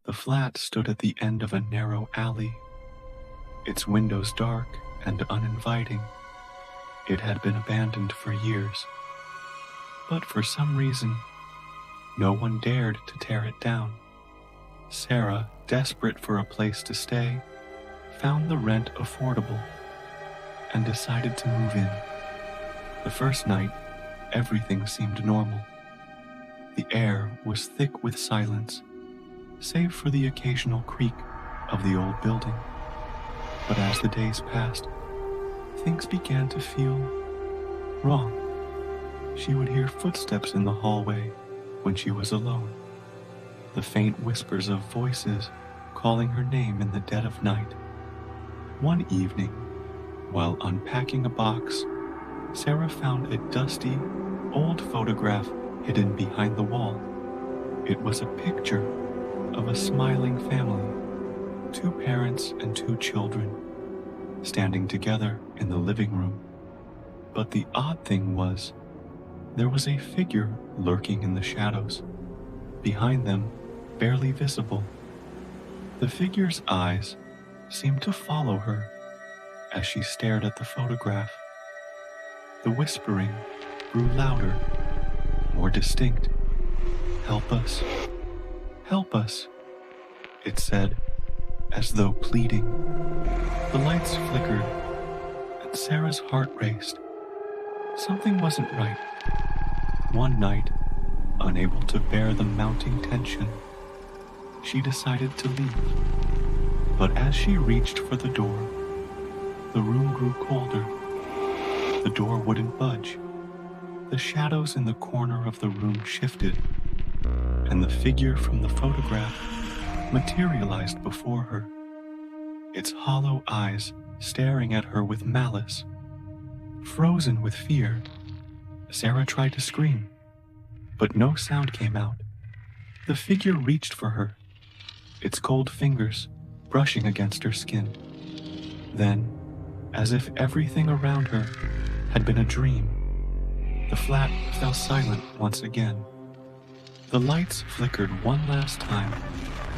The flat stood at the end of a narrow alley, its windows dark and uninviting. It had been abandoned for years, but for some reason, no one dared to tear it down. Sarah, desperate for a place to stay, found the rent affordable and decided to move in. The first night, everything seemed normal. The air was thick with silence, save for the occasional creak of the old building. But as the days passed, things began to feel wrong. She would hear footsteps in the hallway when she was alone, the faint whispers of voices calling her name in the dead of night. One evening, while unpacking a box, Sarah found a dusty, old photograph hidden behind the wall. It was a picture of a smiling family, 2 parents and 2 children, standing together in the living room. But the odd thing was, there was a figure lurking in the shadows, behind them, barely visible. The figure's eyes seemed to follow her as she stared at the photograph. The whispering grew louder, more distinct. "Help us, help us," it said, as though pleading. The lights flickered, and Sarah's heart raced. Something wasn't right. One night, unable to bear the mounting tension, she decided to leave. But as she reached for the door, the room grew colder. The door wouldn't budge. The shadows in the corner of the room shifted, and the figure from the photograph materialized before her, its hollow eyes staring at her with malice. Frozen with fear, Sarah tried to scream, but no sound came out. The figure reached for her, its cold fingers brushing against her skin. Then, as if everything around her had been a dream, the flat fell silent once again. The lights flickered one last time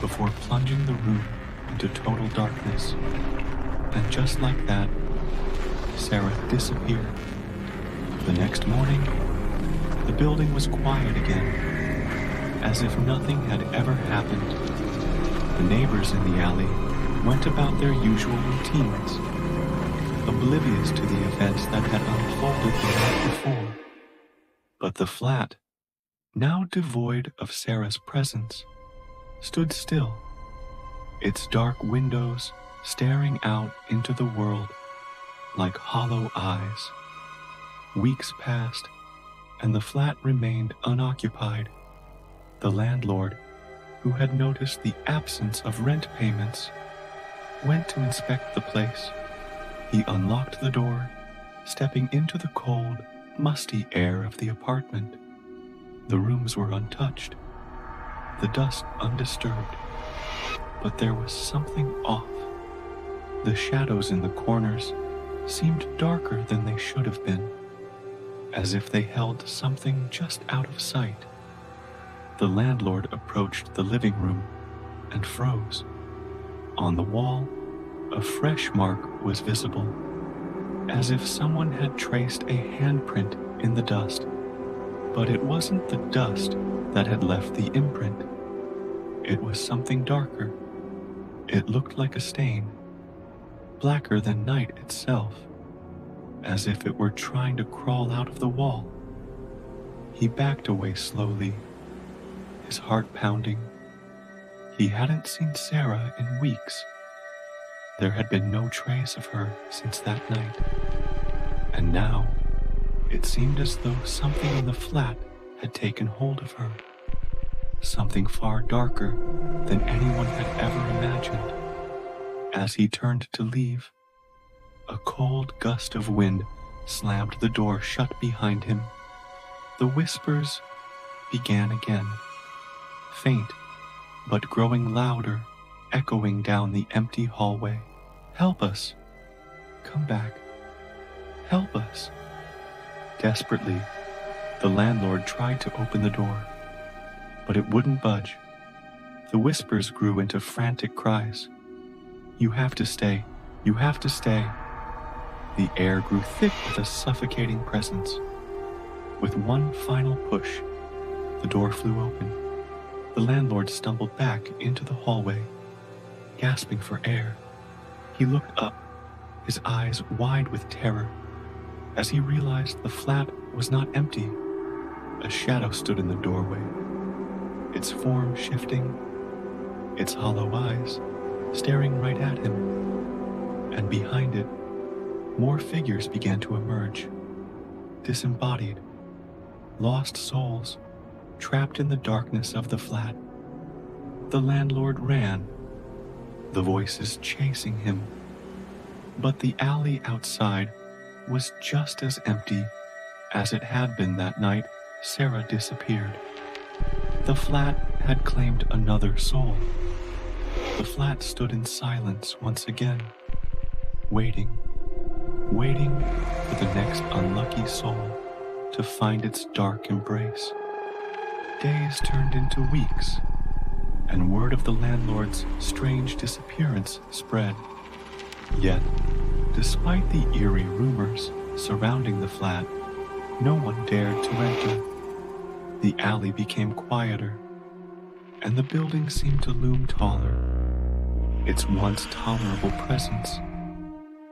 before plunging the room into total darkness. And just like that, Sarah disappeared. The next morning, the building was quiet again, as if nothing had ever happened. The neighbors in the alley went about their usual routines, oblivious to the events that had unfolded the night before. But the flat, now devoid of Sarah's presence, stood still, its dark windows staring out into the world like hollow eyes. Weeks passed, and the flat remained unoccupied. The landlord, who had noticed the absence of rent payments, went to inspect the place. He unlocked the door, stepping into the cold, musty air of the apartment. The rooms were untouched, the dust undisturbed, but there was something off. The shadows in the corners seemed darker than they should have been, as if they held something just out of sight. The landlord approached the living room and froze. On the wall, a fresh mark was visible, as if someone had traced a handprint in the dust. But it wasn't the dust that had left the imprint. It was something darker. It looked like a stain, blacker than night itself, as if it were trying to crawl out of the wall. He backed away slowly, his heart pounding. He hadn't seen Sarah in weeks. There had been no trace of her since that night. And now, it seemed as though something in the flat had taken hold of her. Something far darker than anyone had ever imagined. As he turned to leave, a cold gust of wind slammed the door shut behind him. The whispers began again, faint, but growing louder, echoing down the empty hallway. "Help us! Come back! Help us!" Desperately, the landlord tried to open the door, but it wouldn't budge. The whispers grew into frantic cries. "You have to stay. You have to stay." The air grew thick with a suffocating presence. With one final push, the door flew open. The landlord stumbled back into the hallway, gasping for air. He looked up, his eyes wide with terror, as he realized the flat was not empty. A shadow stood in the doorway, its form shifting, its hollow eyes staring right at him. And behind it, more figures began to emerge, disembodied, lost souls, trapped in the darkness of the flat. The landlord ran, the voices chasing him. But the alley outside was just as empty as it had been that night Sarah disappeared. The flat had claimed another soul. The flat stood in silence once again, waiting for the next unlucky soul to find its dark embrace. Days turned into weeks, and word of the landlord's strange disappearance spread. Yet, despite the eerie rumors surrounding the flat, no one dared to enter. The alley became quieter, and the building seemed to loom taller, its once tolerable presence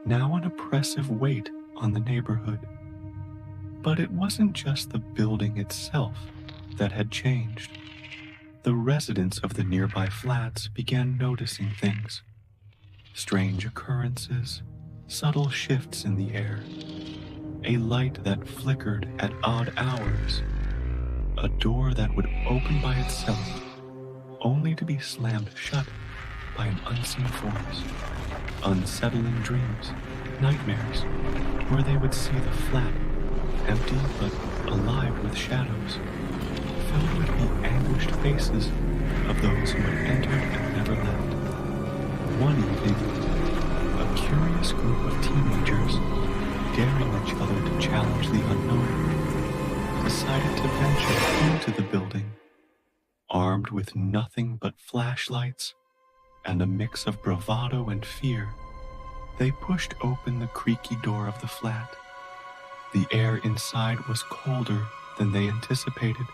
now an oppressive weight on the neighborhood. But it wasn't just the building itself that had changed. The residents of the nearby flats began noticing things. Strange occurrences, subtle shifts in the air, a light that flickered at odd hours, a door that would open by itself, only to be slammed shut by an unseen force. Unsettling dreams, nightmares, where they would see the flat, empty but alive with shadows, filled with the anguished faces of those who had entered and never left. One evening, a curious group of teenagers, daring each other to challenge the unknown, decided to venture into the building, armed with nothing but flashlights and a mix of bravado and fear. They pushed open the creaky door of the flat. The air inside was colder than they anticipated.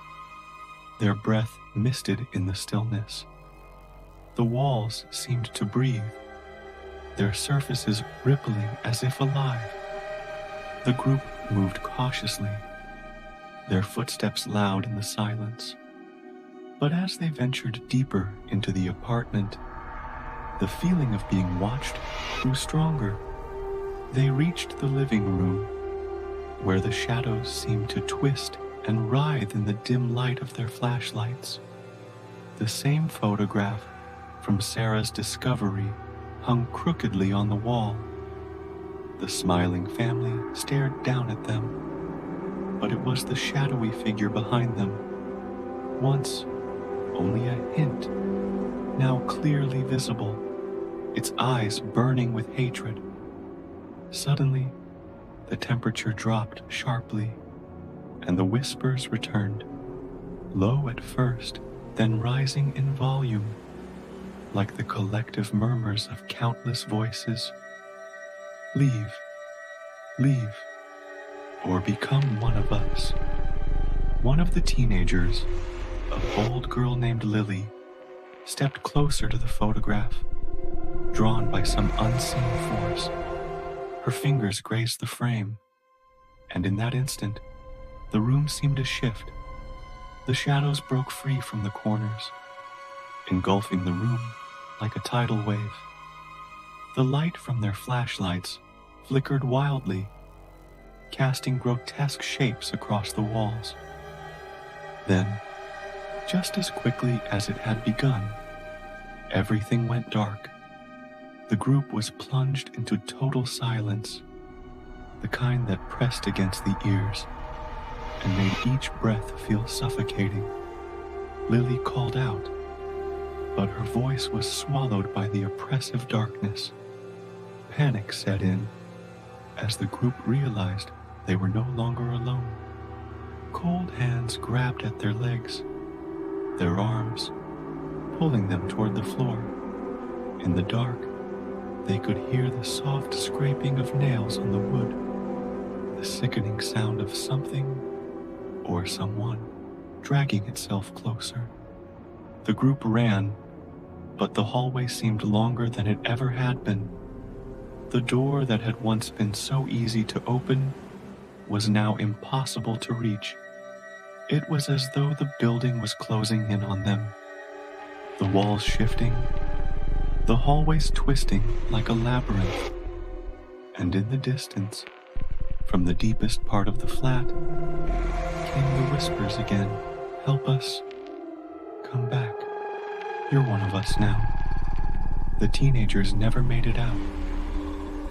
Their breath misted in the stillness. The walls seemed to breathe, their surfaces rippling as if alive. The group moved cautiously, their footsteps loud in the silence. But as they ventured deeper into the apartment, the feeling of being watched grew stronger. They reached the living room, where the shadows seemed to twist and writhe in the dim light of their flashlights. The same photograph from Sarah's discovery hung crookedly on the wall. The smiling family stared down at them, but it was the shadowy figure behind them, once only a hint, now clearly visible, its eyes burning with hatred. Suddenly, the temperature dropped sharply, and the whispers returned, low at first, then rising in volume, like the collective murmurs of countless voices. "Leave, leave, or become one of us." One of the teenagers, a bold girl named Lily, stepped closer to the photograph, drawn by some unseen force. Her fingers grazed the frame, and in that instant, the room seemed to shift. The shadows broke free from the corners, engulfing the room like a tidal wave. The light from their flashlights flickered wildly, casting grotesque shapes across the walls. Then, just as quickly as it had begun, everything went dark. The group was plunged into total silence, the kind that pressed against the ears and made each breath feel suffocating. Lily called out, but her voice was swallowed by the oppressive darkness. Panic set in as the group realized they were no longer alone. Cold hands grabbed at their legs, their arms, pulling them toward the floor. In the dark, they could hear the soft scraping of nails on the wood, the sickening sound of something or someone dragging itself closer. The group ran, but the hallway seemed longer than it ever had been. The door that had once been so easy to open was now impossible to reach. It was as though the building was closing in on them, the walls shifting, the hallways twisting like a labyrinth. And in the distance, from the deepest part of the flat, came the whispers again. "Help us. Come back. You're one of us now." The teenagers never made it out.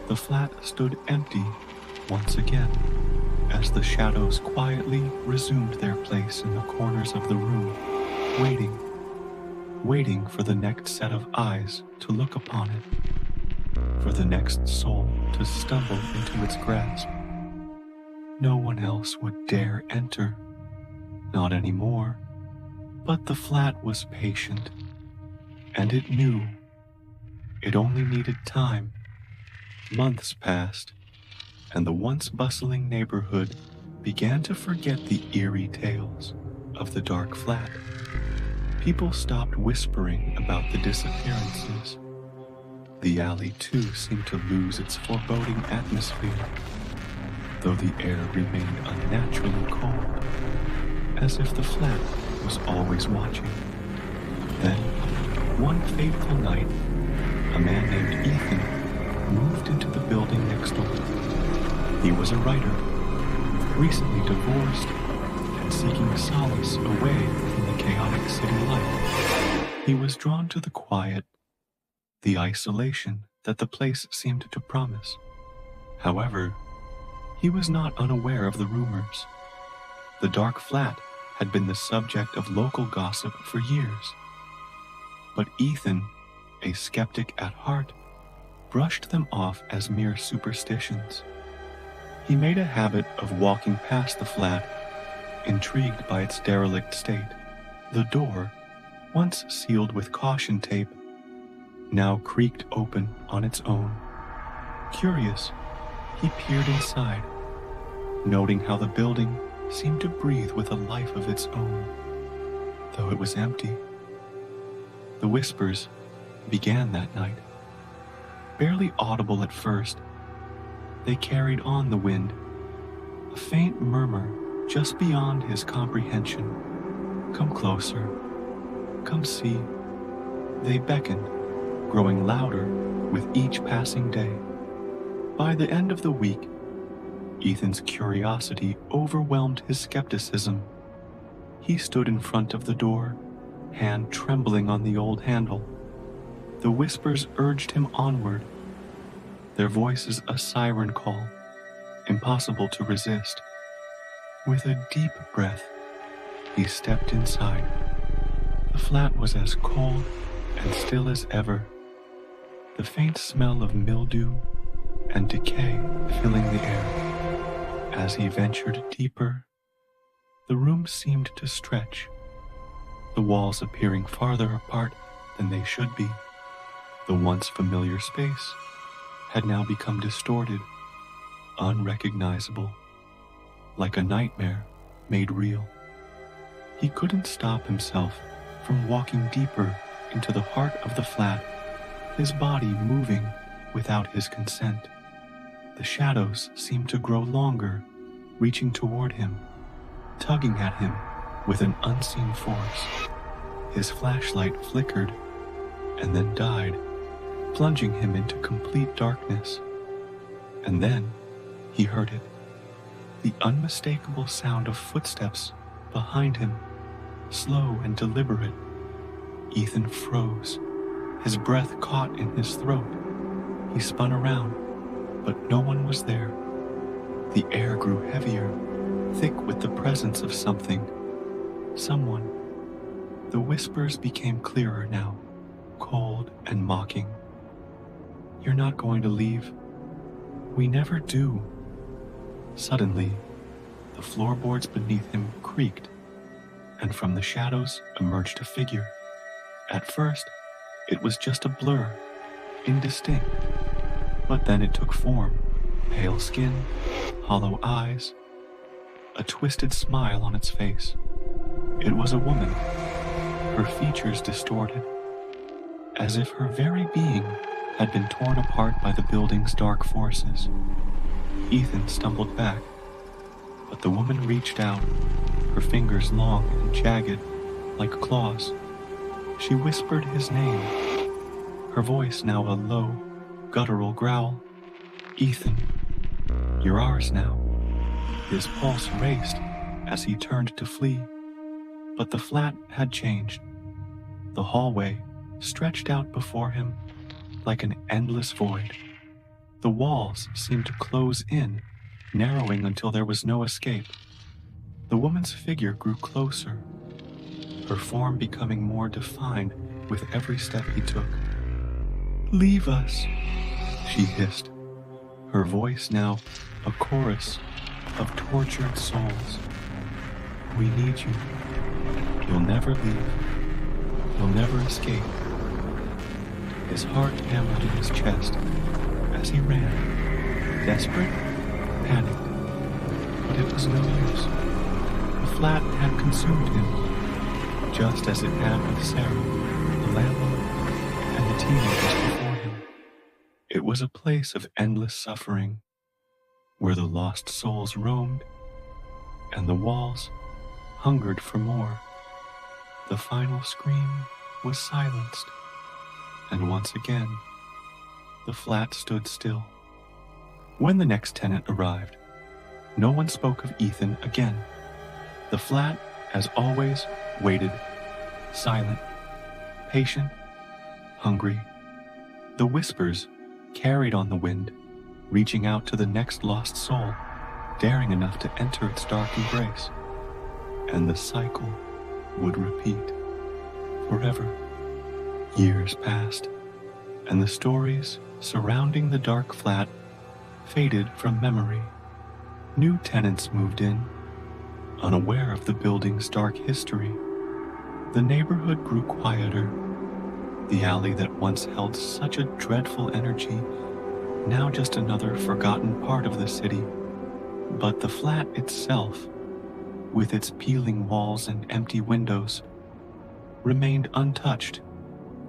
The flat stood empty once again, as the shadows quietly resumed their place in the corners of the room, waiting for the next set of eyes to look upon it, for the next soul to stumble into its grasp. No one else would dare enter, not anymore, but the flat was patient, and it knew. It only needed time. Months passed, and the once bustling neighborhood began to forget the eerie tales of the dark flat. People stopped whispering about the disappearances. The alley, too, seemed to lose its foreboding atmosphere, though the air remained unnaturally cold, as if the flat was always watching. Then, one fateful night, a man named Ethan moved into the building next door. He was a writer, recently divorced and seeking solace away from the chaotic city life. He was drawn to the quiet, the isolation that the place seemed to promise. However, he was not unaware of the rumors. The dark flat had been the subject of local gossip for years. But Ethan, a skeptic at heart, brushed them off as mere superstitions. He made a habit of walking past the flat, intrigued by its derelict state. The door, once sealed with caution tape, now creaked open on its own. Curious, he peered inside, noting how the building seemed to breathe with a life of its own, though it was empty. The whispers began that night. Barely audible at first, they carried on the wind, a faint murmur just beyond his comprehension. "Come closer. Come see." They beckoned, growing louder with each passing day. By the end of the week, Ethan's curiosity overwhelmed his skepticism. He stood in front of the door, hand trembling on the old handle. The whispers urged him onward, their voices a siren call, impossible to resist. With a deep breath, he stepped inside. The flat was as cold and still as ever, the faint smell of mildew and decay filling the air. As he ventured deeper, the room seemed to stretch, the walls appearing farther apart than they should be. The once familiar space had now become distorted, unrecognizable, like a nightmare made real. He couldn't stop himself from walking deeper into the heart of the flat, his body moving without his consent. The shadows seemed to grow longer, reaching toward him, tugging at him with an unseen force. His flashlight flickered and then died, plunging him into complete darkness. And then he heard it, the unmistakable sound of footsteps behind him, slow and deliberate. Ethan froze, his breath caught in his throat. He spun around, but no one was there. The air grew heavier, thick with the presence of something, someone. The whispers became clearer now, cold and mocking. "You're not going to leave. We never do." Suddenly, the floorboards beneath him creaked, and from the shadows emerged a figure, At first, it was just a blur, indistinct, but then it took form. Pale skin, hollow eyes, a twisted smile on its face. It was a woman, her features distorted, as if her very being had been torn apart by the building's dark forces. Ethan stumbled back, but the woman reached out, her fingers long and jagged, like claws. She whispered his name, her voice now a low, guttural growl. "Ethan, you're ours now." His pulse raced as he turned to flee, but the flat had changed. The hallway stretched out before him like an endless void. The walls seemed to close in, narrowing until there was no escape. The woman's figure grew closer, her form becoming more defined with every step he took. "Leave us," she hissed, her voice now a chorus of tortured souls. "We need you. You'll never leave. You'll never escape." His heart hammered in his chest as he ran, desperate, panicked. But it was no use. The flat had consumed him, just as it had with Sarah, the landlord, and the teenagers before him. It was a place of endless suffering, where the lost souls roamed, and the walls hungered for more. The final scream was silenced, and once again, the flat stood still. When the next tenant arrived, no one spoke of Ethan again. The flat, as always, waited, silent, patient, hungry. The whispers carried on the wind, reaching out to the next lost soul, daring enough to enter its dark embrace. And the cycle would repeat forever. Years passed, and the stories surrounding the dark flat faded from memory. New tenants moved in, unaware of the building's dark history. The neighborhood grew quieter. The alley that once held such a dreadful energy, now just another forgotten part of the city. But the flat itself, with its peeling walls and empty windows, remained untouched,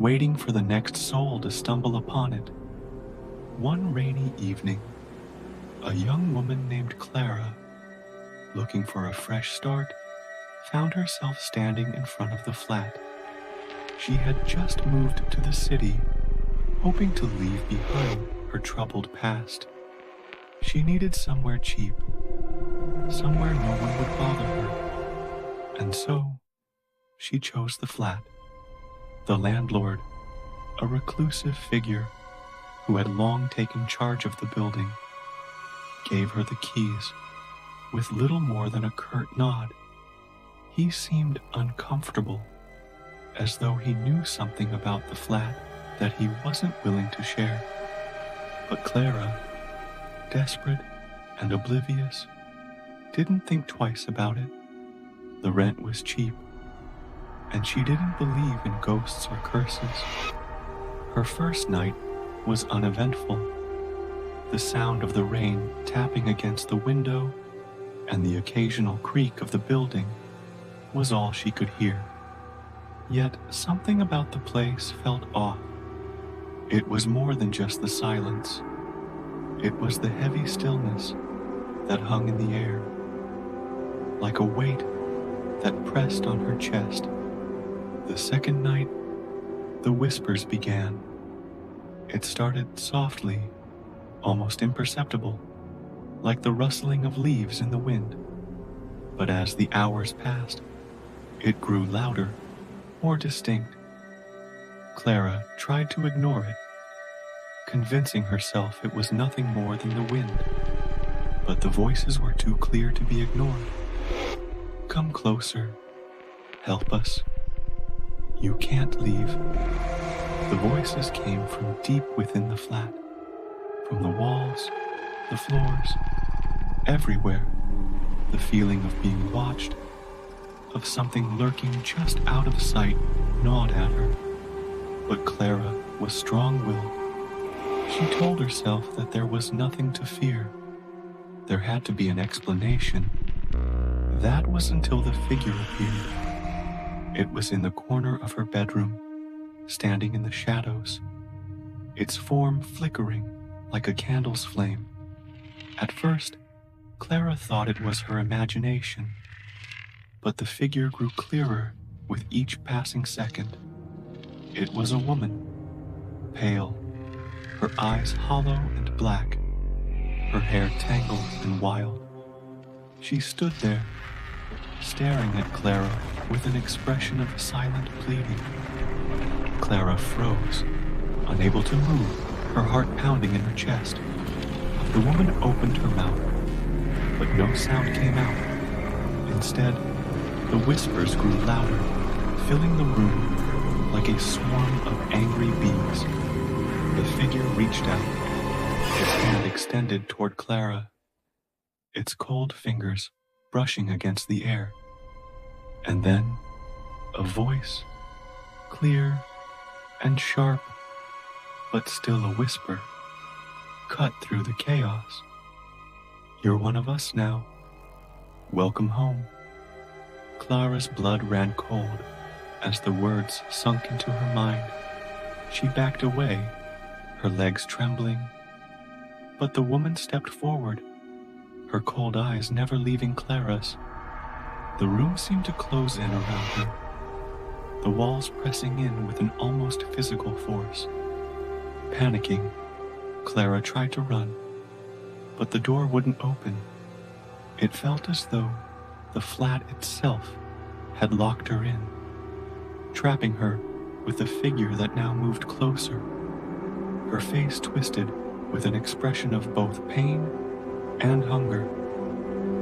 waiting for the next soul to stumble upon it. One rainy evening, a young woman named Clara, looking for a fresh start, found herself standing in front of the flat. She had just moved to the city, hoping to leave behind her troubled past. She needed somewhere cheap, somewhere no one would bother her, and so she chose the flat. The landlord, a reclusive figure who had long taken charge of the building, gave her the keys with little more than a curt nod. He seemed uncomfortable, as though he knew something about the flat that he wasn't willing to share. But Clara, desperate and oblivious, didn't think twice about it. The rent was cheap, and she didn't believe in ghosts or curses. Her first night was uneventful. The sound of the rain tapping against the window and the occasional creak of the building was all she could hear. Yet something about the place felt off. It was more than just the silence. It was the heavy stillness that hung in the air, like a weight that pressed on her chest. The second night, the whispers began. It started softly, almost imperceptible, like the rustling of leaves in the wind. But as the hours passed, it grew louder, more distinct. Clara tried to ignore it, convincing herself it was nothing more than the wind. But the voices were too clear to be ignored. "Come closer. Help us. You can't leave." The voices came from deep within the flat, from the walls, the floors, everywhere. The feeling of being watched, of something lurking just out of sight, gnawed at her. But Clara was strong-willed. She told herself that there was nothing to fear. There had to be an explanation. That was until the figure appeared. It was in the corner of her bedroom, standing in the shadows, its form flickering like a candle's flame. At first, Clara thought it was her imagination, but the figure grew clearer with each passing second. It was a woman, pale, her eyes hollow and black, her hair tangled and wild. She stood there, staring at Clara with an expression of silent pleading. Clara froze, unable to move, her heart pounding in her chest. The woman opened her mouth, but no sound came out. Instead, the whispers grew louder, filling the room like a swarm of angry bees. The figure reached out, its hand extended toward Clara, its cold fingers brushing against the air. And then, a voice, clear and sharp, but still a whisper, cut through the chaos. "You're one of us now. Welcome home." Clara's blood ran cold as the words sunk into her mind. She backed away, her legs trembling. But the woman stepped forward, her cold eyes never leaving Clara's. The room seemed to close in around her, the walls pressing in with an almost physical force. Panicking, Clara tried to run, but the door wouldn't open. It felt as though the flat itself had locked her in, trapping her with the figure that now moved closer, her face twisted with an expression of both pain and hunger.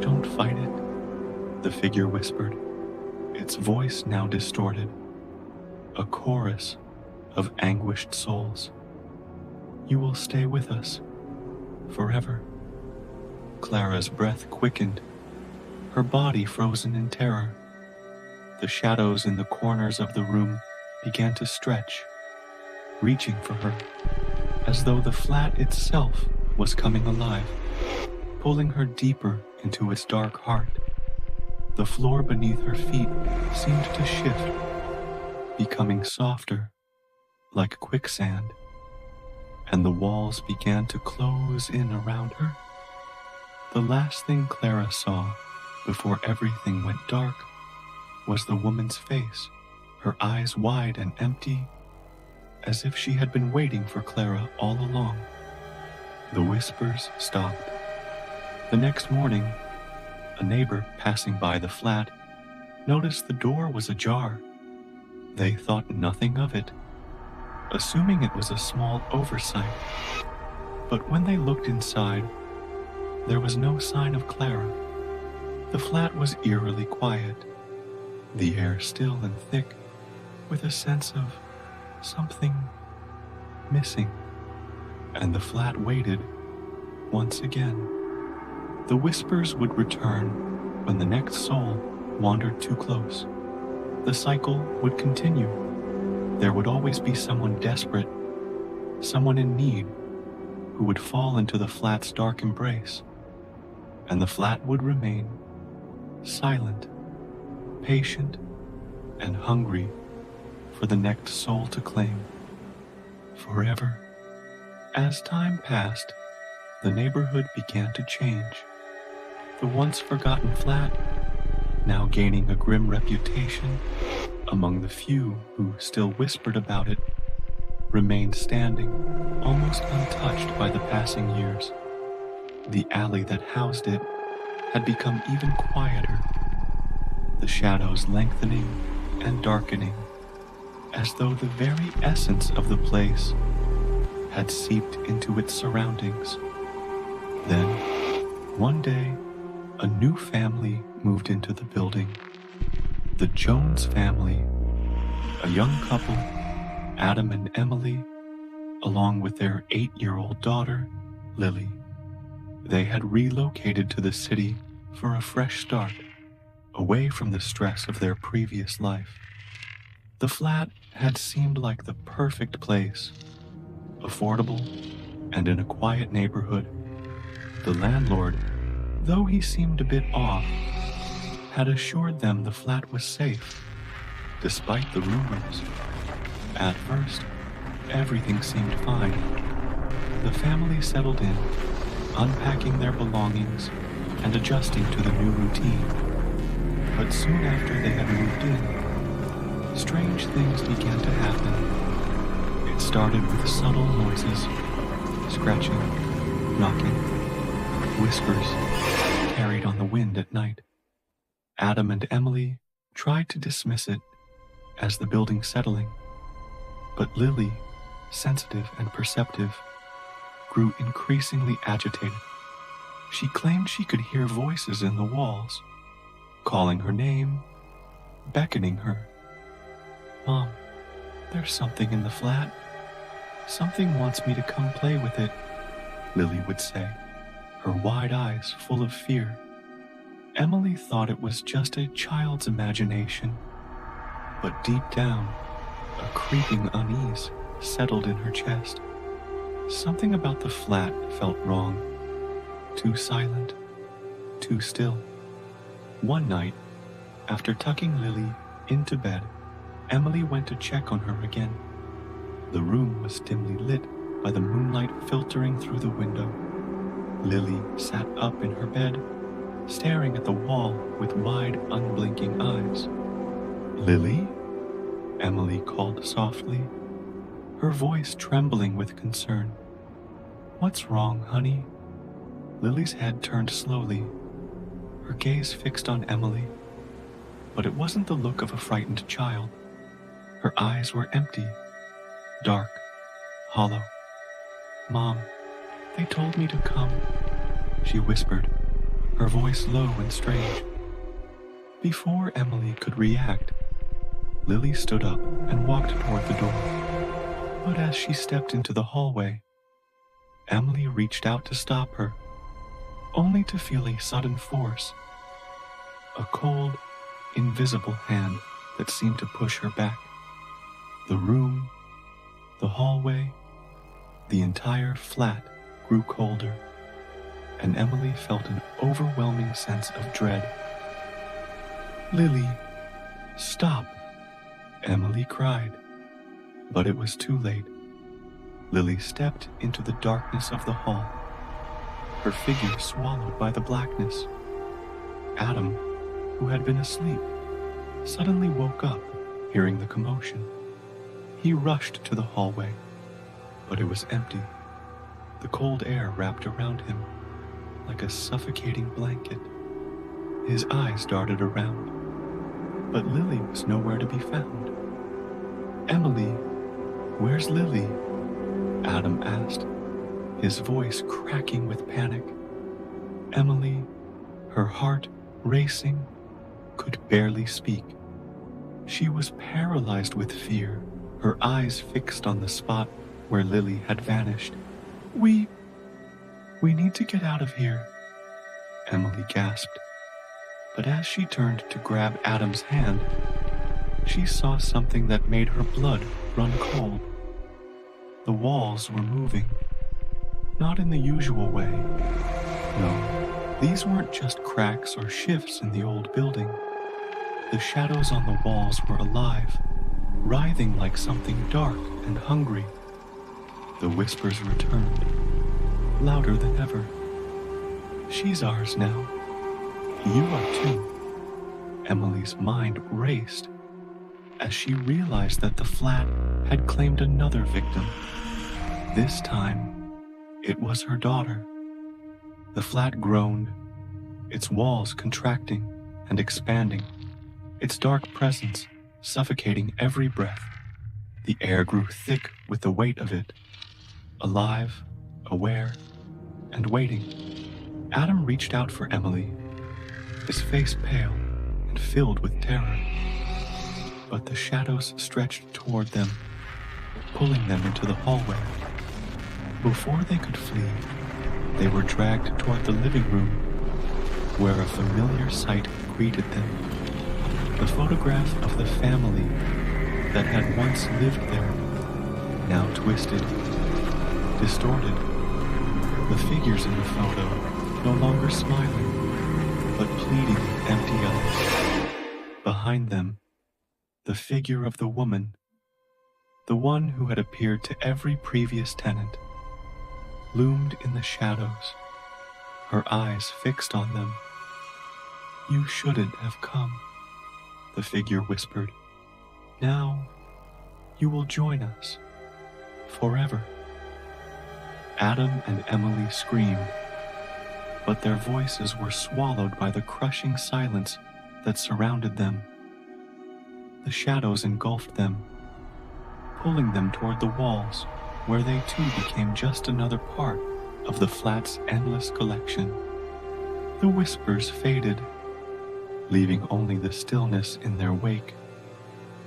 "Don't fight it," the figure whispered, its voice now distorted, a chorus of anguished souls. "You will stay with us forever." Clara's breath quickened, her body frozen in terror. The shadows in the corners of the room began to stretch, reaching for her, as though the flat itself was coming alive, pulling her deeper into its dark heart. The floor beneath her feet seemed to shift, becoming softer, like quicksand, and the walls began to close in around her. The last thing Clara saw before everything went dark was the woman's face, her eyes wide and empty, as if she had been waiting for Clara all along. The whispers stopped. The next morning, a neighbor passing by the flat noticed the door was ajar. They thought nothing of it, assuming it was a small oversight. But when they looked inside, there was no sign of Clara. The flat was eerily quiet, the air still and thick, with a sense of something missing. And the flat waited once again. The whispers would return when the next soul wandered too close. The cycle would continue. There would always be someone desperate, someone in need, who would fall into the flat's dark embrace, and the flat would remain silent, patient, and hungry for the next soul to claim forever. As time passed, the neighborhood began to change. The once forgotten flat, now gaining a grim reputation among the few who still whispered about it, remained standing, almost untouched by the passing years. The alley that housed it had become even quieter, the shadows lengthening and darkening, as though the very essence of the place had seeped into its surroundings. Then, one day, a new family moved into the building. The Jones family, a young couple, Adam and Emily, along with their 8-year-old daughter, Lily. They had relocated to the city for a fresh start, away from the stress of their previous life. The flat had seemed like the perfect place, affordable and in a quiet neighborhood. The landlord, though he seemed a bit off, had assured them the flat was safe, despite the rumors. At first, everything seemed fine. The family settled in, unpacking their belongings and adjusting to the new routine. But soon after they had moved in, strange things began to happen. It started with subtle noises, scratching, knocking, whispers carried on the wind at night. Adam and Emily tried to dismiss it as the building settling, but Lily, sensitive and perceptive, grew increasingly agitated. She claimed she could hear voices in the walls, calling her name, beckoning her. "Mom, there's something in the flat. Something wants me to come play with it," Lily would say, her wide eyes full of fear. Emily thought it was just a child's imagination, but deep down, a creeping unease settled in her chest. Something about the flat felt wrong. Too silent, too still. One night, after tucking Lily into bed, Emily went to check on her again. The room was dimly lit by the moonlight filtering through the window. Lily sat up in her bed, staring at the wall with wide, unblinking eyes. "Lily?" Emily called softly, her voice trembling with concern. "What's wrong, honey?" Lily's head turned slowly, her gaze fixed on Emily, but it wasn't the look of a frightened child. Her eyes were empty, dark, hollow. "Mom, they told me to come," she whispered, her voice low and strange. Before Emily could react, Lily stood up and walked toward the door. But as she stepped into the hallway, Emily reached out to stop her, only to feel a sudden force, a cold, invisible hand that seemed to push her back. The room, the hallway, the entire flat grew colder, and Emily felt an overwhelming sense of dread. "Lily, stop," Emily cried, but it was too late. Lily stepped into the darkness of the hall, her figure swallowed by the blackness. Adam, who had been asleep, suddenly woke up, hearing the commotion. He rushed to the hallway, but it was empty. The cold air wrapped around him like a suffocating blanket. His eyes darted around, but Lily was nowhere to be found. "Emily, where's Lily?" Adam asked, his voice cracking with panic. Emily, her heart racing, could barely speak. She was paralyzed with fear, her eyes fixed on the spot where Lily had vanished. We need to get out of here," Emily gasped. But as she turned to grab Adam's hand, she saw something that made her blood run cold. The walls were moving, not in the usual way. No, these weren't just cracks or shifts in the old building. The shadows on the walls were alive, writhing like something dark and hungry. The whispers returned, louder than ever. "She's ours now. You are too." Emily's mind raced as she realized that the flat had claimed another victim. This time, it was her daughter. The flat groaned, its walls contracting and expanding, its dark presence suffocating every breath. The air grew thick with the weight of it, alive, aware, and waiting. Adam reached out for Emily, his face pale and filled with terror. But the shadows stretched toward them, pulling them into the hallway. Before they could flee, they were dragged toward the living room, where a familiar sight greeted them. The photograph of the family that had once lived there, now twisted, distorted. The figures in the photo no longer smiling, but pleading with empty eyes. Behind them, the figure of the woman, the one who had appeared to every previous tenant, loomed in the shadows, her eyes fixed on them. "You shouldn't have come," the figure whispered. "Now, you will join us, forever." Adam and Emily screamed, but their voices were swallowed by the crushing silence that surrounded them. The shadows engulfed them, pulling them toward the walls, where they too became just another part of the flat's endless collection. The whispers faded, leaving only the stillness in their wake.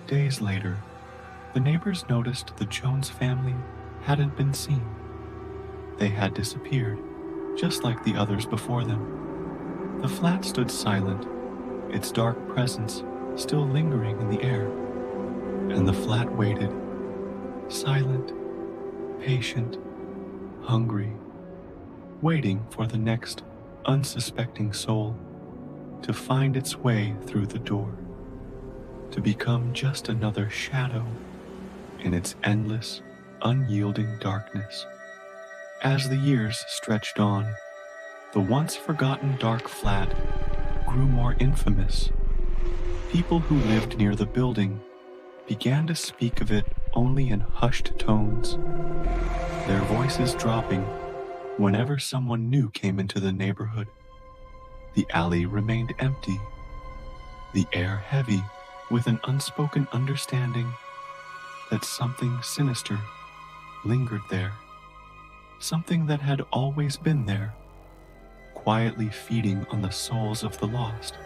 Days later, the neighbors noticed the Jones family hadn't been seen. They had disappeared, just like the others before them. The flat stood silent, its dark presence still lingering in the air, and the flat waited, silent, patient, hungry, waiting for the next unsuspecting soul to find its way through the door, to become just another shadow in its endless, unyielding darkness. As the years stretched on, the once forgotten dark flat grew more infamous. People who lived near the building began to speak of it only in hushed tones, their voices dropping whenever someone new came into the neighborhood. The alley remained empty, the air heavy with an unspoken understanding that something sinister lingered there, something that had always been there, quietly feeding on the souls of the lost.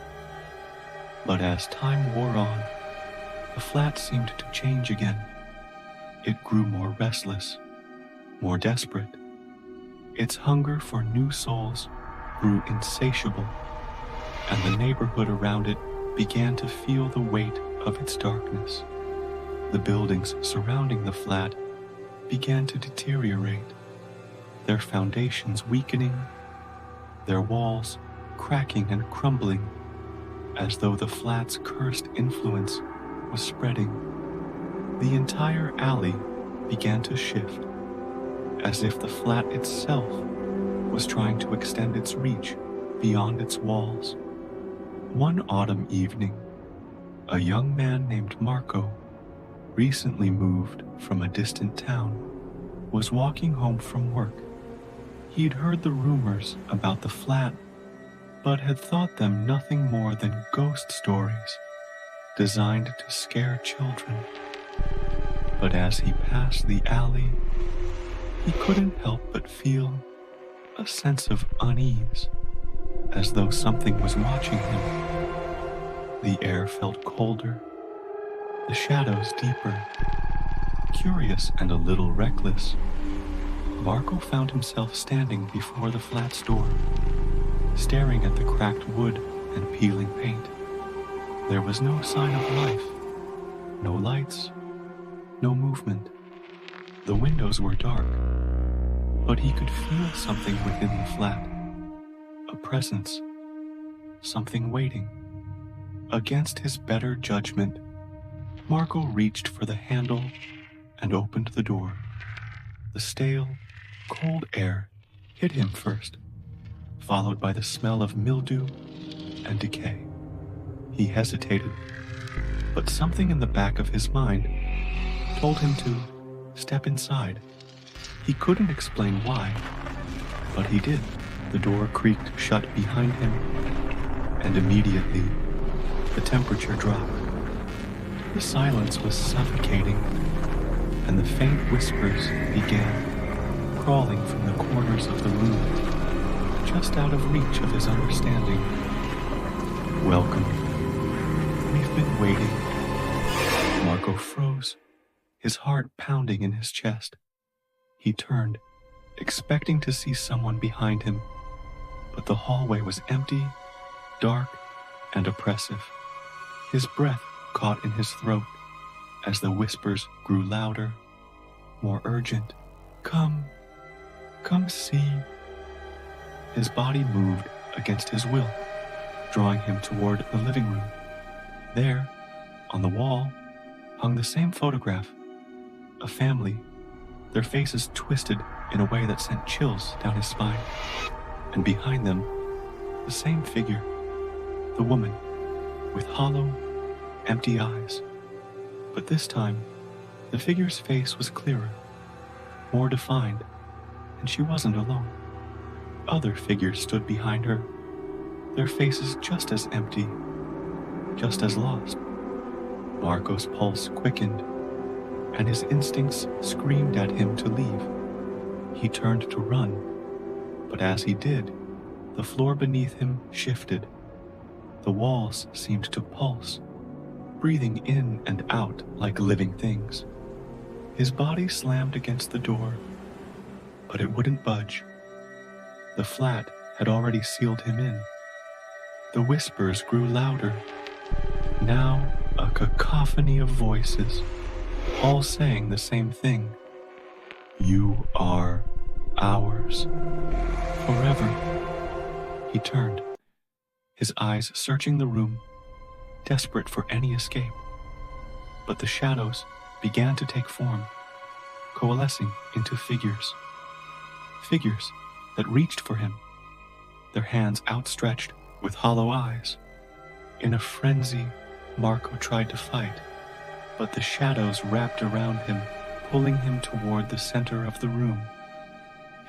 But as time wore on, the flat seemed to change again. It grew more restless, more desperate. Its hunger for new souls grew insatiable, and the neighborhood around it began to feel the weight of its darkness. The buildings surrounding the flat began to deteriorate, their foundations weakening, their walls cracking and crumbling, as though the flat's cursed influence was spreading. The entire alley began to shift, as if the flat itself was trying to extend its reach beyond its walls. One autumn evening, a young man named Marco, recently moved from a distant town, was walking home from work. He'd heard the rumors about the flat, but had thought them nothing more than ghost stories designed to scare children. But as he passed the alley, he couldn't help but feel a sense of unease, as though something was watching him. The air felt colder, the shadows deeper. Curious and a little reckless, Marco found himself standing before the flat's door, staring at the cracked wood and peeling paint. There was no sign of life, no lights, no movement. The windows were dark, but he could feel something within the flat, a presence, something waiting. Against his better judgment, Marco reached for the handle and opened the door. The stale, cold air hit him first, followed by the smell of mildew and decay. He hesitated, but something in the back of his mind told him to step inside. He couldn't explain why, but he did. The door creaked shut behind him, and immediately the temperature dropped. The silence was suffocating, and the faint whispers began crawling from the corners of the room, just out of reach of his understanding. "Welcome. We've been waiting." Marco froze, his heart pounding in his chest. He turned, expecting to see someone behind him, but the hallway was empty, dark, and oppressive. His breath caught in his throat as the whispers grew louder, more urgent. Come, come see. His body moved against his will, drawing him toward the living room. There, on the wall, hung the same photograph. A family, their faces twisted in a way that sent chills down his spine. And behind them, the same figure, the woman, with hollow, empty eyes. But this time, the figure's face was clearer, more defined, and she wasn't alone. Other figures stood behind her, their faces just as empty, just as lost. Marco's pulse quickened, and his instincts screamed at him to leave. He turned to run, but as he did, the floor beneath him shifted. The walls seemed to pulse, breathing in and out like living things. His body slammed against the door, but it wouldn't budge. The flat had already sealed him in. The whispers grew louder, now a cacophony of voices, all saying the same thing. You are ours. Forever. He turned, his eyes searching the room, desperate for any escape. But the shadows began to take form, coalescing into figures. Figures that reached for him, their hands outstretched with hollow eyes. In a frenzy, Marco tried to fight, but the shadows wrapped around him, pulling him toward the center of the room.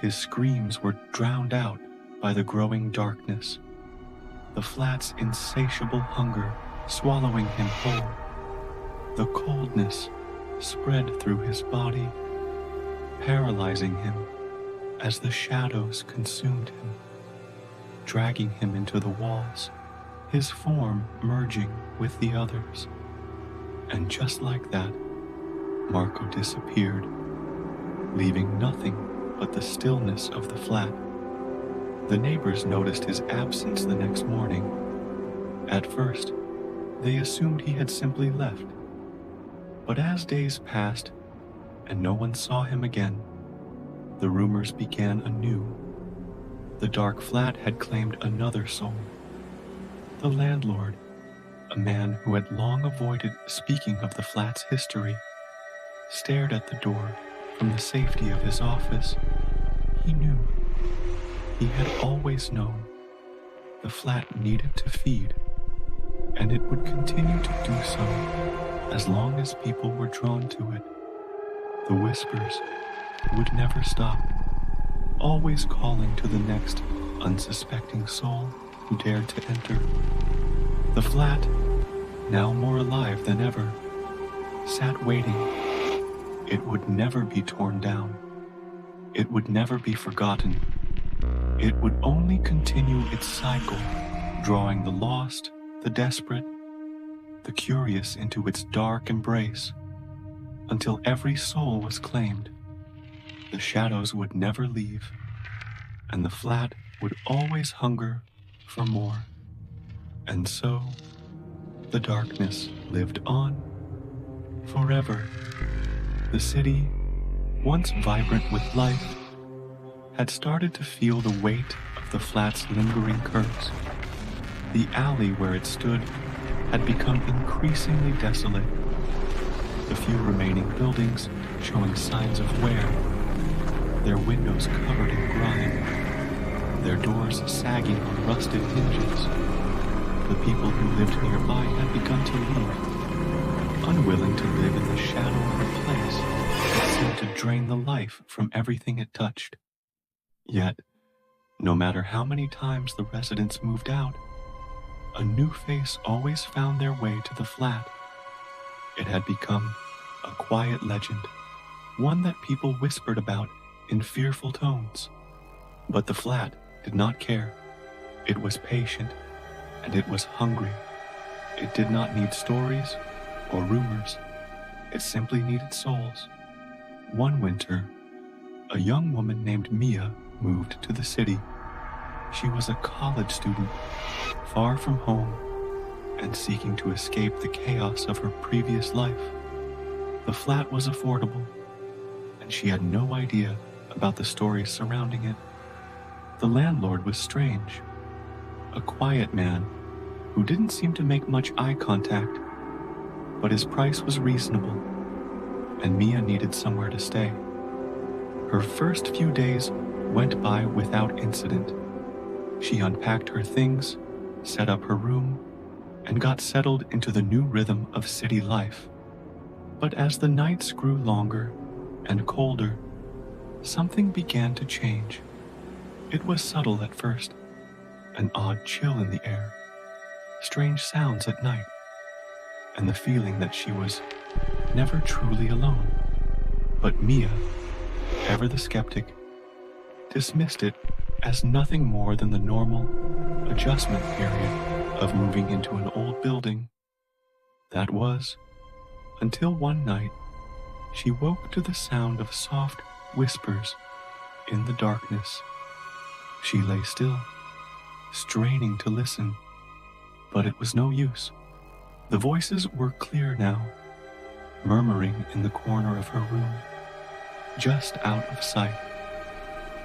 His screams were drowned out by the growing darkness, the flat's insatiable hunger swallowing him whole. The coldness spread through his body, paralyzing him as the shadows consumed him, dragging him into the walls, his form merging with the others. And just like that, Marco disappeared, leaving nothing but the stillness of the flat. The neighbors noticed his absence the next morning. At first, they assumed he had simply left. But as days passed and no one saw him again, the rumors began anew. The dark flat had claimed another soul. The landlord, a man who had long avoided speaking of the flat's history, stared at the door from the safety of his office. He knew. He had always known. The flat needed to feed, and it would continue to do so as long as people were drawn to it. The whispers would never stop, always calling to the next unsuspecting soul who dared to enter. The flat, now more alive than ever, sat waiting. It would never be torn down. It would never be forgotten. It would only continue its cycle, drawing the lost, the desperate, the curious into its dark embrace, until every soul was claimed. The shadows would never leave, and the flat would always hunger for more. And so, the darkness lived on forever. The city, once vibrant with life, had started to feel the weight of the flat's lingering curse. The alley where it stood had become increasingly desolate, the few remaining buildings showing signs of wear, their windows covered in grime, their doors sagging on rusted hinges. The people who lived nearby had begun to leave, unwilling to live in the shadow of a place that seemed to drain the life from everything it touched. Yet, no matter how many times the residents moved out, a new face always found their way to the flat. It had become a quiet legend, one that people whispered about in fearful tones. But the flat did not care. It was patient, and it was hungry. It did not need stories or rumors. It simply needed souls. One winter, a young woman named Mia moved to the city. She was a college student, far from home, and seeking to escape the chaos of her previous life. The flat was affordable, and she had no idea about the stories surrounding it. The landlord was strange, a quiet man who didn't seem to make much eye contact, but his price was reasonable, and Mia needed somewhere to stay. Her first few days went by without incident. She unpacked her things, set up her room, and got settled into the new rhythm of city life. But as the nights grew longer and colder, something began to change. It was subtle at first, an odd chill in the air, strange sounds at night, and the feeling that she was never truly alone. But Mia, ever the skeptic, dismissed it as nothing more than the normal adjustment period of moving into an old building. That was, until one night she woke to the sound of soft whispers in the darkness. She lay still, straining to listen, but it was no use. The voices were clear now, murmuring in the corner of her room, just out of sight.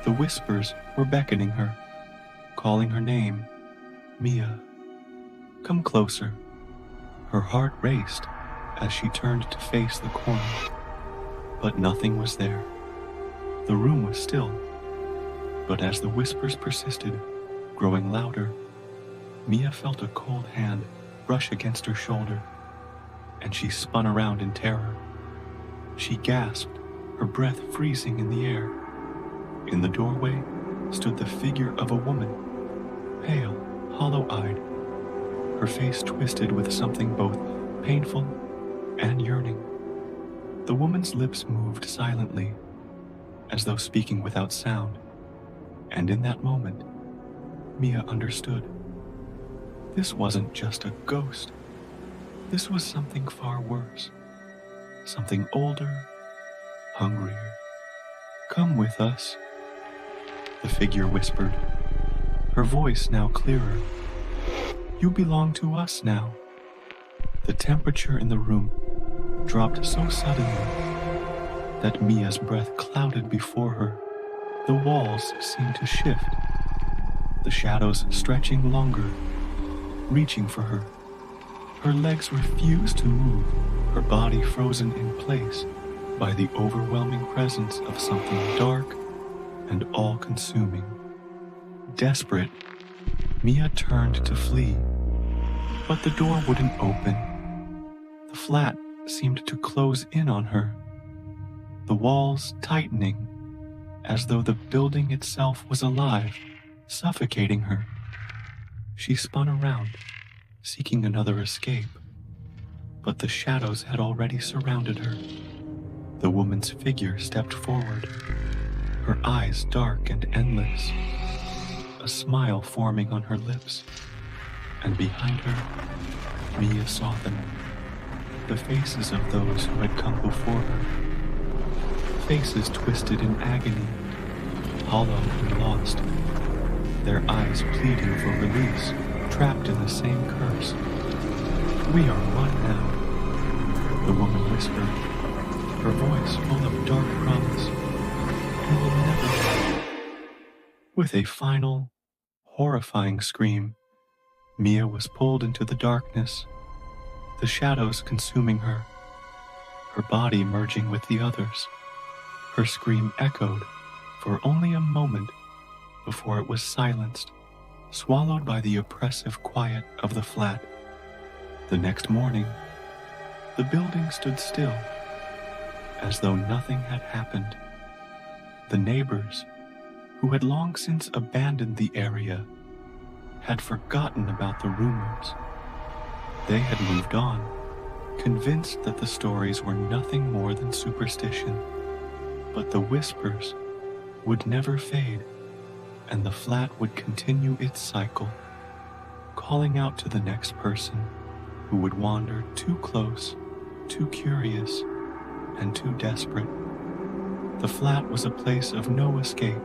The whispers were beckoning her, calling her name, Mia. Come closer. Her heart raced as she turned to face the corner, but nothing was there. The room was still, but as the whispers persisted, growing louder, Mia felt a cold hand brush against her shoulder, and she spun around in terror. She gasped, her breath freezing in the air. In the doorway stood the figure of a woman, pale, hollow-eyed, her face twisted with something both painful and yearning. The woman's lips moved silently, as though speaking without sound, and in that moment, Mia understood. This wasn't just a ghost. This was something far worse, something older, hungrier. Come with us, the figure whispered, her voice now clearer. You belong to us now. The temperature in the room dropped so suddenly that Mia's breath clouded before her. The walls seemed to shift, the shadows stretching longer, reaching for her. Her legs refused to move, her body frozen in place by the overwhelming presence of something dark and all-consuming. Desperate, Mia turned to flee, but the door wouldn't open. The flat seemed to close in on her, the walls tightening, as though the building itself was alive, suffocating her. She spun around, seeking another escape, but the shadows had already surrounded her. The woman's figure stepped forward, her eyes dark and endless, a smile forming on her lips, and behind her, Mia saw them, the faces of those who had come before her, faces twisted in agony, hollow and lost, their eyes pleading for release, trapped in the same curse. We are one now, the woman whispered, her voice full of dark promise. We will never. With a final, horrifying scream, Mia was pulled into the darkness, the shadows consuming her, her body merging with the others. Her scream echoed for only a moment before it was silenced, swallowed by the oppressive quiet of the flat. The next morning, the building stood still, as though nothing had happened. The neighbors, who had long since abandoned the area, had forgotten about the rumors. They had moved on, convinced that the stories were nothing more than superstition. But the whispers would never fade, and the flat would continue its cycle, calling out to the next person who would wander too close, too curious, and too desperate. The flat was a place of no escape,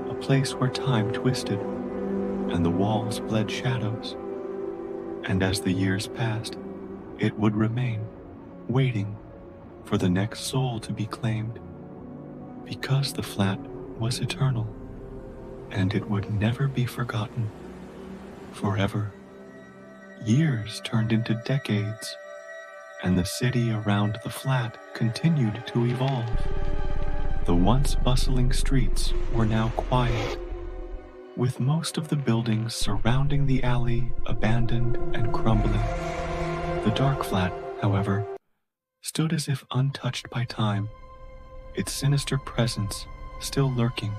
a place where time twisted and the walls bled shadows. And as the years passed, it would remain, waiting, for the next soul to be claimed, because the flat was eternal, and it would never be forgotten. Forever. Years turned into decades, and the city around the flat continued to evolve. The once bustling streets were now quiet, with most of the buildings surrounding the alley abandoned and crumbling. The dark flat, however, stood as if untouched by time, its sinister presence still lurking,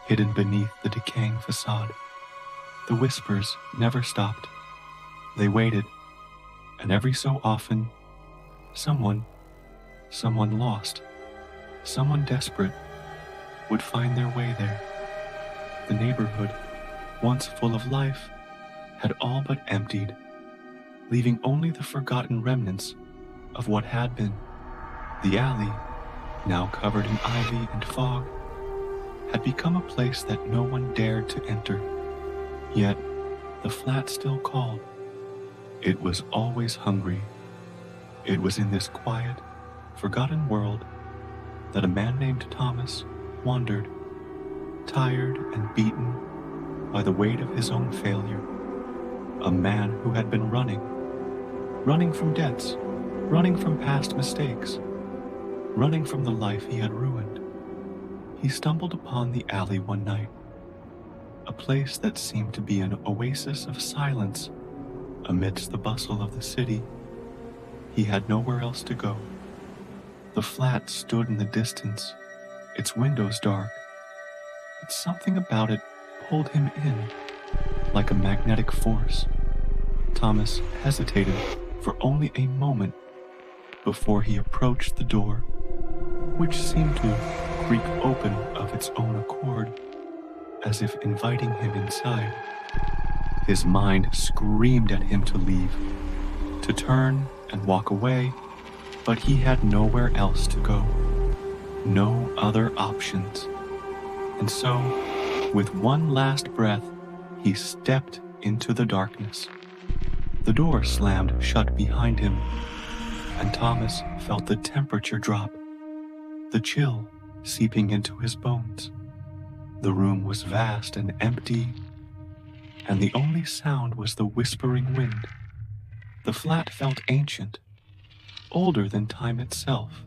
hidden beneath the decaying facade. The whispers never stopped. They waited, and every so often, someone lost, someone desperate, would find their way there. The neighborhood, once full of life, had all but emptied, leaving only the forgotten remnants of what had been. The alley, now covered in ivy and fog, had become a place that no one dared to enter. Yet, the flat still called. It was always hungry. It was in this quiet, forgotten world that a man named Thomas wandered, tired and beaten by the weight of his own failure. A man who had been running from debts, running from past mistakes, running from the life he had ruined. He stumbled upon the alley one night, a place that seemed to be an oasis of silence amidst the bustle of the city. He had nowhere else to go. The flat stood in the distance, its windows dark, but something about it pulled him in, like a magnetic force. Thomas hesitated for only a moment before he approached the door, which seemed to creak open of its own accord, as if inviting him inside. His mind screamed at him to leave, to turn and walk away, but he had nowhere else to go, no other options. And so, with one last breath, he stepped into the darkness. The door slammed shut behind him, and Thomas felt the temperature drop, the chill seeping into his bones. The room was vast and empty, and the only sound was the whispering wind. The flat felt ancient, older than time itself,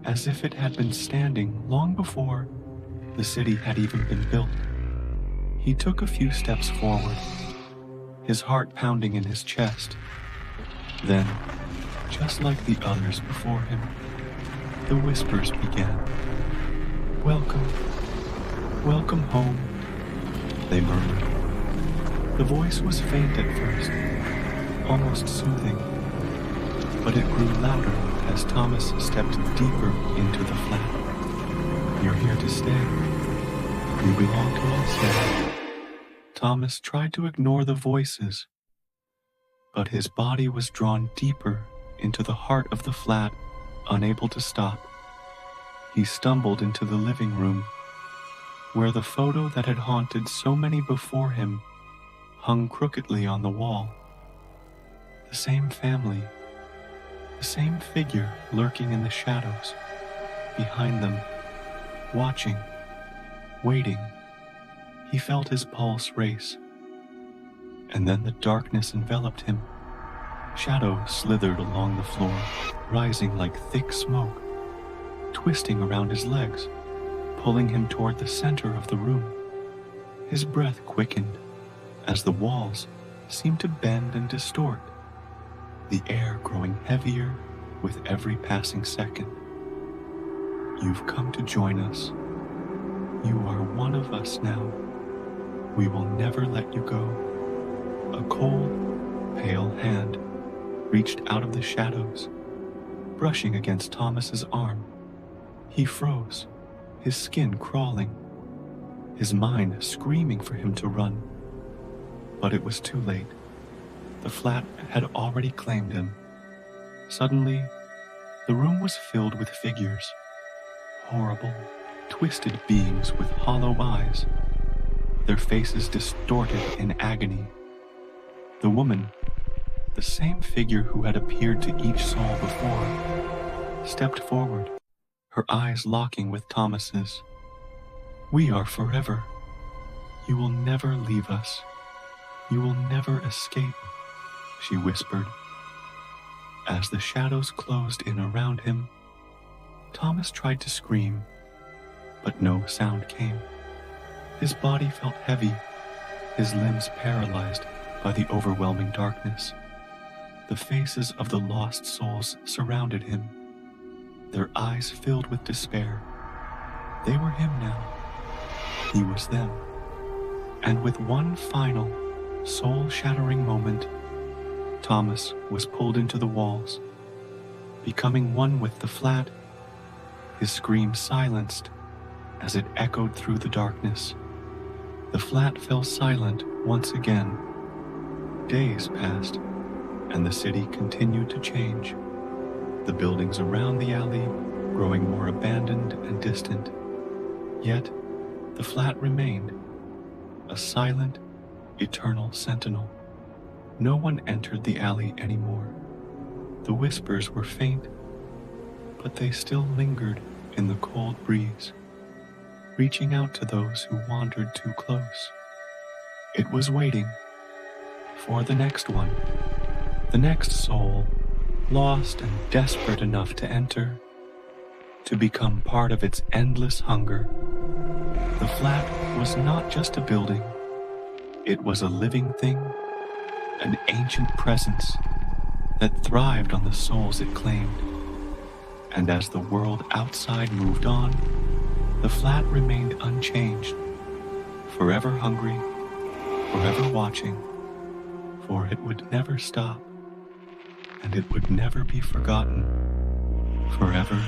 as if it had been standing long before the city had even been built. He took a few steps forward, his heart pounding in his chest. Then, just like the others before him, the whispers began. "Welcome, welcome home," they murmured. The voice was faint at first, almost soothing, but it grew louder as Thomas stepped deeper into the flat. "You're here to stay. You belong to us now." Thomas tried to ignore the voices, but his body was drawn deeper into the heart of the flat, unable to stop. He stumbled into the living room, where the photo that had haunted so many before him hung crookedly on the wall. The same family, the same figure lurking in the shadows, behind them, watching, waiting. He felt his pulse race, and then the darkness enveloped him. Shadows slithered along the floor, rising like thick smoke, twisting around his legs, pulling him toward the center of the room. His breath quickened as the walls seemed to bend and distort, the air growing heavier with every passing second. "You've come to join us. You are one of us now. We will never let you go." A cold, pale hand reached out of the shadows, brushing against Thomas's arm. He froze, his skin crawling, his mind screaming for him to run. But it was too late. The flat had already claimed him. Suddenly, the room was filled with figures, horrible, twisted beings with hollow eyes, their faces distorted in agony. The woman, the same figure who had appeared to each soul before, stepped forward, her eyes locking with Thomas's. "We are forever. You will never leave us. You will never escape," she whispered. As the shadows closed in around him, Thomas tried to scream, but no sound came. His body felt heavy, his limbs paralyzed by the overwhelming darkness. The faces of the lost souls surrounded him, their eyes filled with despair. They were him now. He was them. And with one final, soul-shattering moment, Thomas was pulled into the walls, becoming one with the flat, his scream silenced as it echoed through the darkness. The flat fell silent once again. Days passed, and the city continued to change, the buildings around the alley growing more abandoned and distant. Yet, the flat remained, a silent, eternal sentinel. No one entered the alley anymore. The whispers were faint, but they still lingered in the cold breeze, reaching out to those who wandered too close. It was waiting for the next one, the next soul, lost and desperate enough to enter, to become part of its endless hunger. The flat was not just a building. It was a living thing, an ancient presence that thrived on the souls it claimed. And as the world outside moved on, the flat remained unchanged, forever hungry, forever watching, for it would never stop, and it would never be forgotten, forever